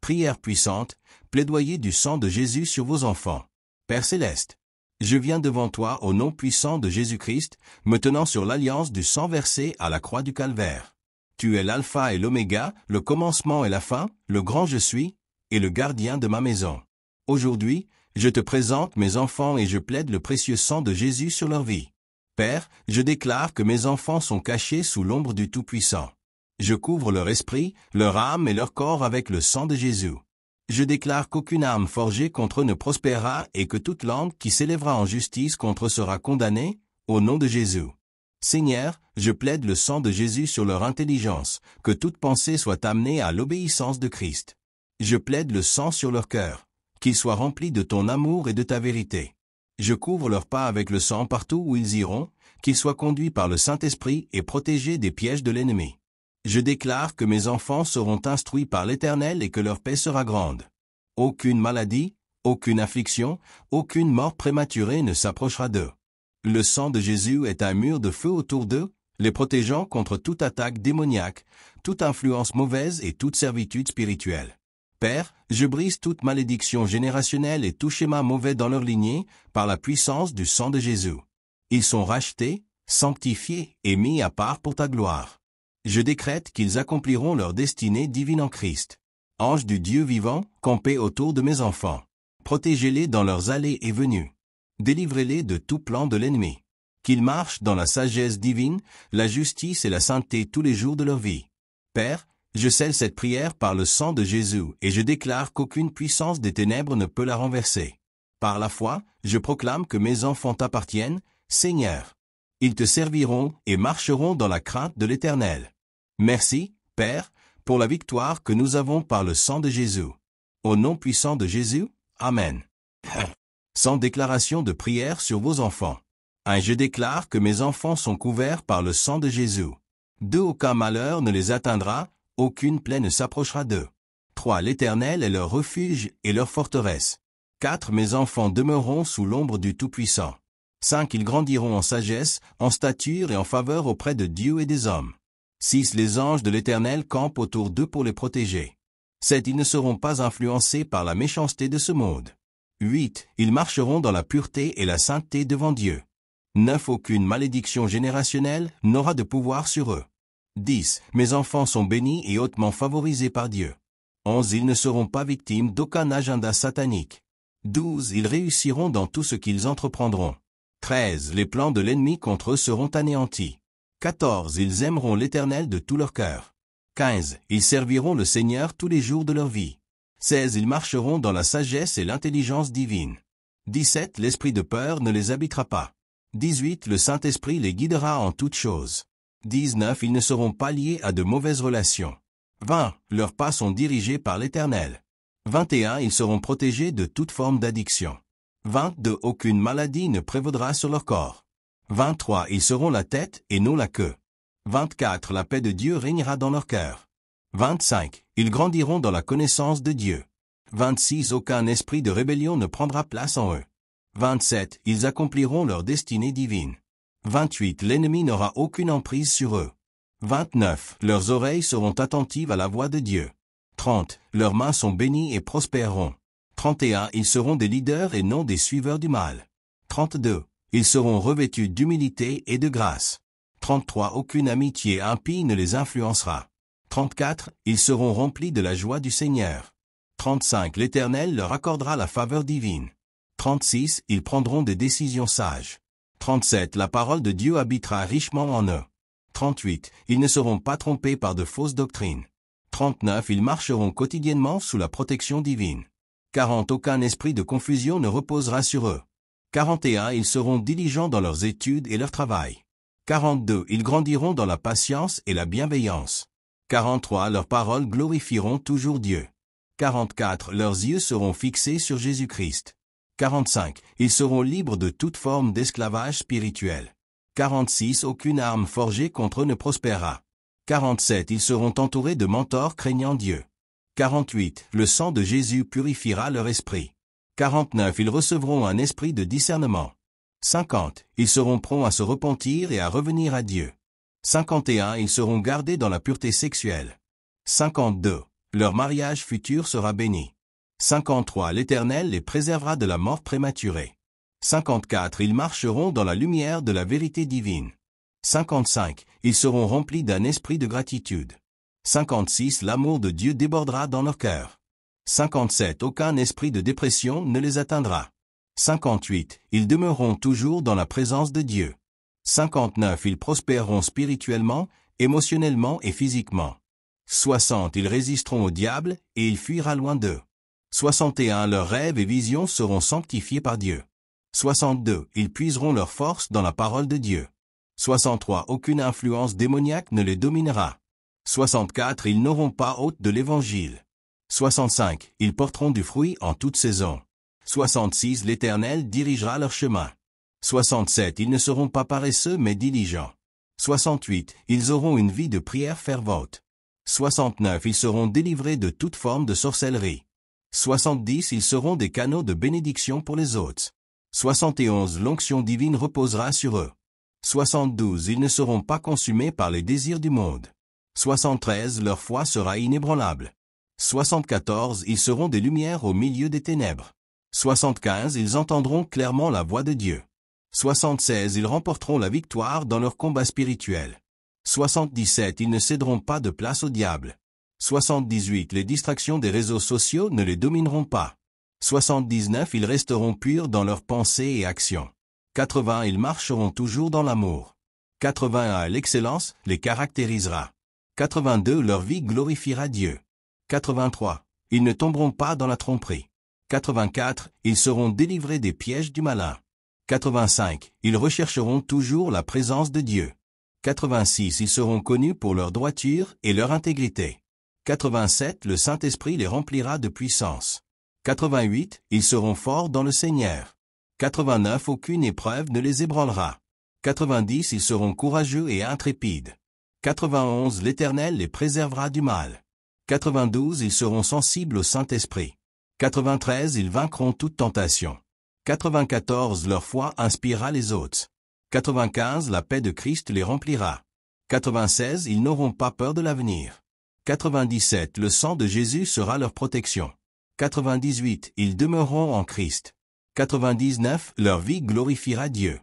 Prière puissante, plaidoyer du sang de Jésus sur vos enfants. Père céleste, je viens devant toi au nom puissant de Jésus-Christ, me tenant sur l'alliance du sang versé à la croix du calvaire. Tu es l'alpha et l'oméga, le commencement et la fin, le grand je suis, et le gardien de ma maison. Aujourd'hui, je te présente mes enfants et je plaide le précieux sang de Jésus sur leur vie. Père, je déclare que mes enfants sont cachés sous l'ombre du Tout-Puissant. Je couvre leur esprit, leur âme et leur corps avec le sang de Jésus. Je déclare qu'aucune arme forgée contre eux ne prospérera et que toute langue qui s'élèvera en justice contre eux sera condamnée, au nom de Jésus. Seigneur, je plaide le sang de Jésus sur leur intelligence, que toute pensée soit amenée à l'obéissance de Christ. Je plaide le sang sur leur cœur, qu'ils soient remplis de ton amour et de ta vérité. Je couvre leurs pas avec le sang partout où ils iront, qu'ils soient conduits par le Saint-Esprit et protégés des pièges de l'ennemi. Je déclare que mes enfants seront instruits par l'Éternel et que leur paix sera grande. Aucune maladie, aucune affliction, aucune mort prématurée ne s'approchera d'eux. Le sang de Jésus est un mur de feu autour d'eux, les protégeant contre toute attaque démoniaque, toute influence mauvaise et toute servitude spirituelle. Père, je brise toute malédiction générationnelle et tout schéma mauvais dans leur lignée, par la puissance du sang de Jésus. Ils sont rachetés, sanctifiés et mis à part pour ta gloire. Je décrète qu'ils accompliront leur destinée divine en Christ. Anges du Dieu vivant, campez autour de mes enfants. Protégez-les dans leurs allées et venues. Délivrez-les de tout plan de l'ennemi. Qu'ils marchent dans la sagesse divine, la justice et la sainteté tous les jours de leur vie. Père, je scelle cette prière par le sang de Jésus et je déclare qu'aucune puissance des ténèbres ne peut la renverser. Par la foi, je proclame que mes enfants t'appartiennent, Seigneur. Ils te serviront et marcheront dans la crainte de l'Éternel. Merci, Père, pour la victoire que nous avons par le sang de Jésus. Au nom puissant de Jésus, Amen. Sans déclaration de prière sur vos enfants. 1. Je déclare que mes enfants sont couverts par le sang de Jésus. 2. Aucun malheur ne les atteindra, aucune plaie ne s'approchera d'eux. 3. L'Éternel est leur refuge et leur forteresse. 4. Mes enfants demeureront sous l'ombre du Tout-Puissant. 5. Ils grandiront en sagesse, en stature et en faveur auprès de Dieu et des hommes. 6. Les anges de l'Éternel campent autour d'eux pour les protéger. 7. Ils ne seront pas influencés par la méchanceté de ce monde. 8. Ils marcheront dans la pureté et la sainteté devant Dieu. 9. Aucune malédiction générationnelle n'aura de pouvoir sur eux. 10. Mes enfants sont bénis et hautement favorisés par Dieu. 11. Ils ne seront pas victimes d'aucun agenda satanique. 12. Ils réussiront dans tout ce qu'ils entreprendront. 13. Les plans de l'ennemi contre eux seront anéantis. 14. Ils aimeront l'Éternel de tout leur cœur. 15. Ils serviront le Seigneur tous les jours de leur vie. 16. Ils marcheront dans la sagesse et l'intelligence divine. 17. L'esprit de peur ne les habitera pas. 18. Le Saint-Esprit les guidera en toutes choses. 19. Ils ne seront pas liés à de mauvaises relations. 20. Leurs pas sont dirigés par l'Éternel. 21. Ils seront protégés de toute forme d'addiction. 22. Aucune maladie ne prévaudra sur leur corps. 23. Ils seront la tête et non la queue. 24. La paix de Dieu régnera dans leur cœur. 25. Ils grandiront dans la connaissance de Dieu. 26. Aucun esprit de rébellion ne prendra place en eux. 27. Ils accompliront leur destinée divine. 28. L'ennemi n'aura aucune emprise sur eux. 29. Leurs oreilles seront attentives à la voix de Dieu. 30. Leurs mains sont bénies et prospéreront. 31. Ils seront des leaders et non des suiveurs du mal. 32. Ils seront revêtus d'humilité et de grâce. 33. Aucune amitié impie ne les influencera. 34. Ils seront remplis de la joie du Seigneur. 35. L'Éternel leur accordera la faveur divine. 36. Ils prendront des décisions sages. 37. La parole de Dieu habitera richement en eux. 38. Ils ne seront pas trompés par de fausses doctrines. 39. Ils marcheront quotidiennement sous la protection divine. 40. Aucun esprit de confusion ne reposera sur eux. 41. Ils seront diligents dans leurs études et leur travail. 42. Ils grandiront dans la patience et la bienveillance. 43. Leurs paroles glorifieront toujours Dieu. 44. Leurs yeux seront fixés sur Jésus-Christ. 45. Ils seront libres de toute forme d'esclavage spirituel. 46. Aucune arme forgée contre eux ne prospérera. 47. Ils seront entourés de mentors craignant Dieu. 48. Le sang de Jésus purifiera leur esprit. 49. Ils recevront un esprit de discernement. 50. Ils seront prompts à se repentir et à revenir à Dieu. 51. Ils seront gardés dans la pureté sexuelle. 52. Leur mariage futur sera béni. 53. L'Éternel les préservera de la mort prématurée. 54. Ils marcheront dans la lumière de la vérité divine. 55. Ils seront remplis d'un esprit de gratitude. 56. L'amour de Dieu débordera dans leur cœur. 57. Aucun esprit de dépression ne les atteindra. 58. Ils demeureront toujours dans la présence de Dieu. 59. Ils prospéreront spirituellement, émotionnellement et physiquement. 60. Ils résisteront au diable, et il fuira loin d'eux. 61. Leurs rêves et visions seront sanctifiés par Dieu. 62. Ils puiseront leur force dans la parole de Dieu. 63. Aucune influence démoniaque ne les dominera. 64. Ils n'auront pas honte de l'Évangile. 65. Ils porteront du fruit en toute saison. 66. L'Éternel dirigera leur chemin. 67. Ils ne seront pas paresseux mais diligents. 68. Ils auront une vie de prière fervente. 69. Ils seront délivrés de toute forme de sorcellerie. 70. Ils seront des canaux de bénédiction pour les autres. 71. L'onction divine reposera sur eux. 72. Ils ne seront pas consumés par les désirs du monde. 73. Leur foi sera inébranlable. 74. Ils seront des lumières au milieu des ténèbres. 75. Ils entendront clairement la voix de Dieu. 76. Ils remporteront la victoire dans leur combat spirituel. 77. Ils ne céderont pas de place au diable. 78. Les distractions des réseaux sociaux ne les domineront pas. 79. Ils resteront purs dans leurs pensées et actions. 80. Ils marcheront toujours dans l'amour. 81. L'excellence les caractérisera. 82. Leur vie glorifiera Dieu. 83. Ils ne tomberont pas dans la tromperie. 84. Ils seront délivrés des pièges du malin. 85. Ils rechercheront toujours la présence de Dieu. 86. Ils seront connus pour leur droiture et leur intégrité. 87. Le Saint-Esprit les remplira de puissance. 88. Ils seront forts dans le Seigneur. 89. Aucune épreuve ne les ébranlera. 90. Ils seront courageux et intrépides. 91. L'Éternel les préservera du mal. 92. Ils seront sensibles au Saint-Esprit. 93. Ils vaincront toute tentation. 94. Leur foi inspirera les autres. 95. La paix de Christ les remplira. 96. Ils n'auront pas peur de l'avenir. 97. Le sang de Jésus sera leur protection. 98. Ils demeureront en Christ. 99. Leur vie glorifiera Dieu.